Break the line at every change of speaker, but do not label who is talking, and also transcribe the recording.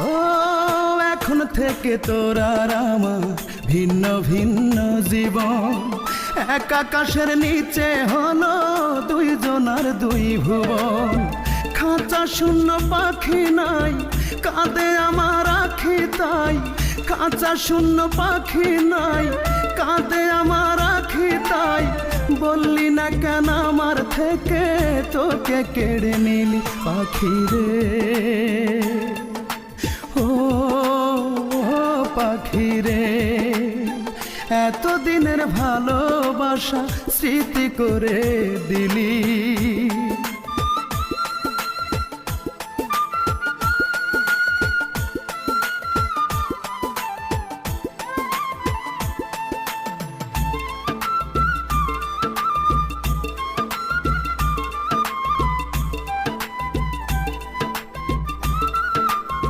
ও এখন থেকে তোর আর আমার ভিন্ন ভিন্ন জীবন, এক আকাশের নিচে হলো দুইজনার দুই ভুবন। খাঁচা শূন্য পাখি নাই, কাঁদে আমার আখি তাই। খাঁচা শূন্য পাখি নাই, কাঁদে আমার আখি তাই। বললি না কেন আমার থেকে, তোকে কেড়ে নিলি পাখি রে। ও পাখি রে, এতদিনের ভালোবাসা স্মৃতি করে দিলি।